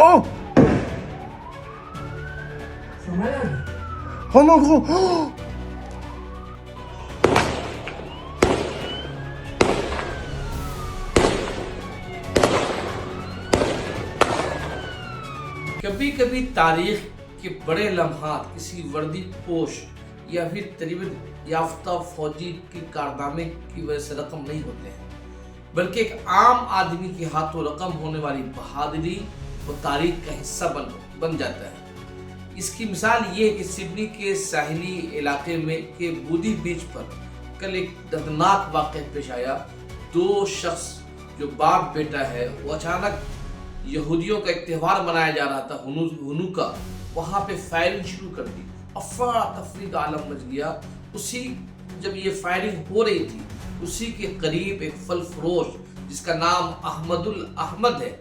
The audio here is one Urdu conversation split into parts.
Oh! C'est un malade. Oh non, gros! Oh! کبھی کبھی تاریخ کے بڑے لمحات کسی وردی پوش یا پھر تربیت یافتہ فوجی کے کارنامے کی وجہ سے رقم نہیں ہوتے ہیں، بلکہ ایک عام آدمی کے ہاتھوں رقم ہونے والی بہادری وہ تاریخ کا حصہ بن جاتا ہے۔ اس کی مثال یہ ہے کہ سڈنی کے ساحلی علاقے میں کے بودھی بیچ پر کل ایک دردناک واقعہ پیش آیا۔ دو شخص جو باپ بیٹا ہے وہ اچانک یہودیوں کا ایک تہوار منایا جا رہا تھا ہنوکا، وہاں پہ فائرنگ شروع کر دی، افراتفری کا عالم مچ گیا۔ جب یہ فائرنگ ہو رہی تھی اسی کے قریب ایک پھل فروش جس کا نام احمد ہے،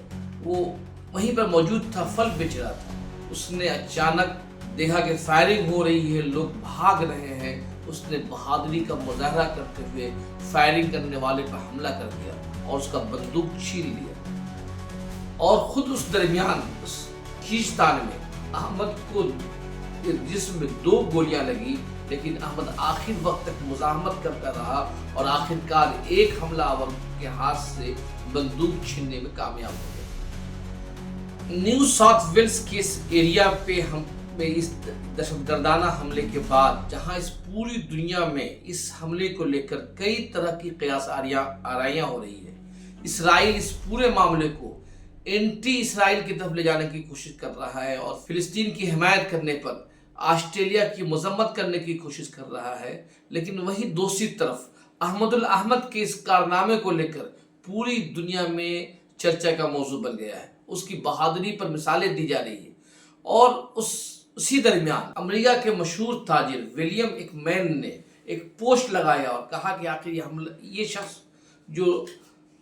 وہ وہیں پر موجود تھا، پھل بیچ رہا تھا۔ اس نے اچانک دیکھا کہ فائرنگ ہو رہی ہے، لوگ بھاگ رہے ہیں، اس نے بہادری کا مظاہرہ کرتے ہوئے فائرنگ کرنے والے پر حملہ کر دیا اور اس کا بندوق چھین لیا، اور خود اس درمیان اس کھینچتان میں احمد کو جسم میں 2 گولیاں لگی، لیکن احمد آخر وقت تک مزاحمت کرتا رہا اور آخرکار ایک حملہ آور کے ہاتھ سے بندوق چھیننے میں کامیاب ہو گیا۔ نیو ساؤتھ ویلز کے اس ایریا پہ اس دہشت گردانہ حملے کے بعد، جہاں اس پوری دنیا میں اس حملے کو لے کر کئی طرح کی قیاس آرائیاں ہو رہی ہے، اسرائیل اس پورے معاملے کو اینٹی اسرائیل کی طرف لے جانے کی کوشش کر رہا ہے اور فلسطین کی حمایت کرنے پر آسٹریلیا کی مذمت کرنے کی کوشش کر رہا ہے، لیکن وہی دوسری طرف احمد کے اس کارنامے کو لے کر پوری دنیا میں چرچا کا موضوع بن گیا ہے، اس کی بہادری پر مثالیں دی جا رہی ہیں۔ اور اسی درمیان امریکہ کے مشہور تاجر ولیم ایکمین نے ایک پوسٹ لگایا اور کہا کہ آخر یہ شخص جو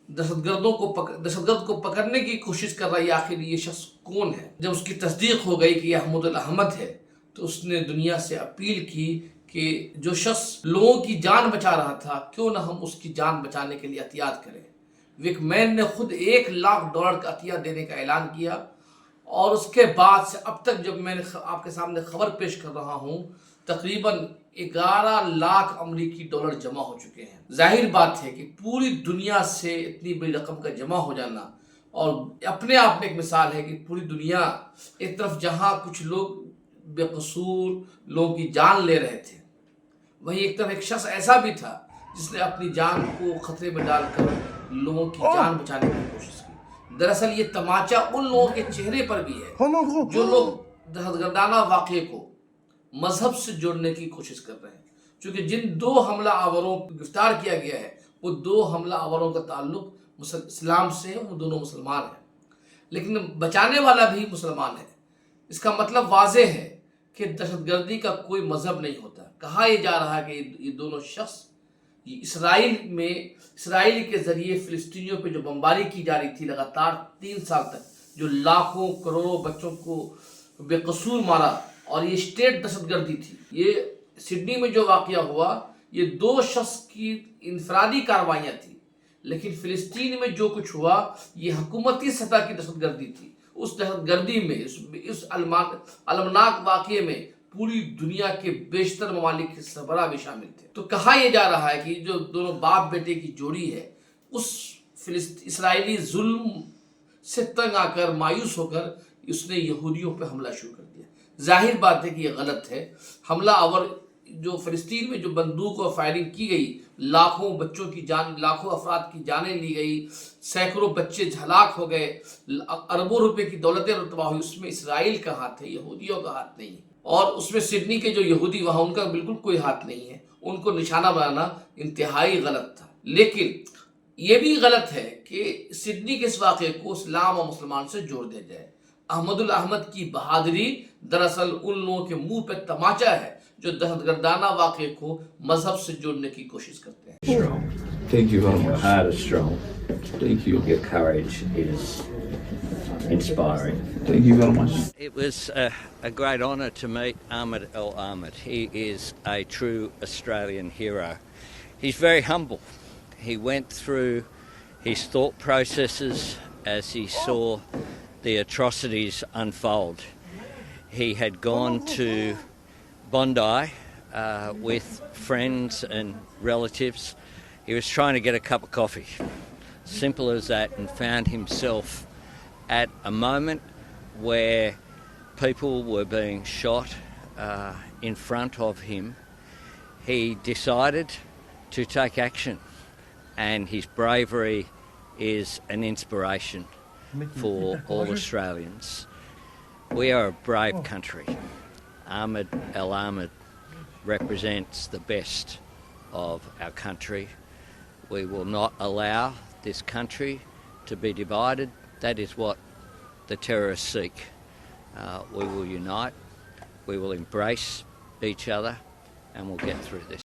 دہشت گرد کو پکڑنے کی کوشش کر رہا ہے، آخر یہ شخص کون ہے؟ جب اس کی تصدیق ہو گئی کہ یہ احمد ہے تو اس نے دنیا سے اپیل کی کہ جو شخص لوگوں کی جان بچا رہا تھا، کیوں نہ ہم اس کی جان بچانے کے لیے احتیاط کریں۔ وک مین نے خود $1,00,000 کا عطیہ دینے کا اعلان کیا، اور اس کے بعد سے اب تک جب میں نے آپ کے سامنے خبر پیش کر رہا ہوں، تقریباً $11,00,000 امریکی جمع ہو چکے ہیں۔ ظاہر بات ہے کہ پوری دنیا سے اتنی بڑی رقم کا جمع ہو جانا اور اپنے آپ میں ایک مثال ہے کہ پوری دنیا ایک طرف جہاں کچھ لوگ بے قصور لوگوں کی جان لے رہے تھے، وہیں ایک طرف ایک شخص ایسا بھی تھا جس نے اپنی جان کو خطرے میں ڈال کر لوگوں کی جان بچانے کی کوشش کی۔ دراصل یہ تماچا ان لوگوں کے چہرے پر بھی ہے جو لوگ دہشت گردانہ واقعے کو مذہب سے جوڑنے کی کوشش کر رہے ہیں، چونکہ جن 2 حملہ آوروں کو گرفتار کیا گیا ہے وہ 2 حملہ آوروں کا تعلق اسلام سے ہے، وہ دونوں مسلمان ہیں، لیکن بچانے والا بھی مسلمان ہے۔ اس کا مطلب واضح ہے کہ دہشت گردی کا کوئی مذہب نہیں ہوتا۔ کہا یہ جا رہا ہے کہ یہ دونوں شخص اسرائیل کے ذریعے فلسطینیوں پہ جو بمباری کی جا رہی تھی لگاتار 3 سال تک، جو لاکھوں کروڑوں بچوں کو بے قصور مارا، اور یہ اسٹیٹ دہشت گردی تھی۔ یہ سڈنی میں جو واقعہ ہوا یہ 2 شخص کی انفرادی کاروائیاں تھیں، لیکن فلسطین میں جو کچھ ہوا یہ حکومتی سطح کی دہشت گردی تھی۔ اس دہشت گردی میں اس المناک واقعے میں پوری دنیا کے بیشتر ممالک کے سربراہ بھی شامل تھے۔ تو کہا یہ جا رہا ہے کہ جو دونوں باپ بیٹے کی جوڑی ہے، اس اسرائیلی ظلم سے تنگ آ کر مایوس ہو کر اس نے یہودیوں پہ حملہ شروع کر دیا۔ ظاہر بات ہے کہ یہ غلط ہے۔ حملہ آور جو فلسطین میں جو بندوق اور فائرنگ کی گئی، لاکھوں افراد کی جانیں لی گئی، سینکڑوں بچے ہلاک ہو گئے، اربوں روپے کی دولتیں تباہ ہوئی، اس میں اسرائیل کا ہاتھ ہے، یہودیوں کا ہاتھ نہیں ہے۔ اور اس میں سڈنی کے جو یہودی وہاں ان کا بالکل کوئی ہاتھ نہیں ہے، ان کو نشانہ بنانا انتہائی غلط تھا۔ لیکن یہ بھی غلط ہے کہ سڈنی کے اس واقعے کو اسلام اور مسلمان سے جوڑ دیا جائے۔ احمد کی بہادری دراصل ان لوگوں کے منہ پہ تماچا ہے جو دہشت گردانہ واقعے کو مذہب سے جوڑنے کی کوشش کرتے ہیں۔ Thank you very much. Heart is strong. Thank you. Your courage is inspiring. Thank you very much. It was a great honour to meet Ahmed El Ahmed. He is a true Australian hero. He's very humble. He went through his thought processes as he saw the atrocities unfold. He had gone to Bondi with friends and relatives. He was trying to get a cup of coffee. Simple as that, and found himself at a moment where people were being shot in front of him. He decided to take action, and his bravery is an inspiration for all Australians. We are a brave country. Ahmed El Ahmed represents the best of our country. We will not allow this country to be divided. That is what the terrorists seek. We will unite, we will embrace each other, and we'll get through this.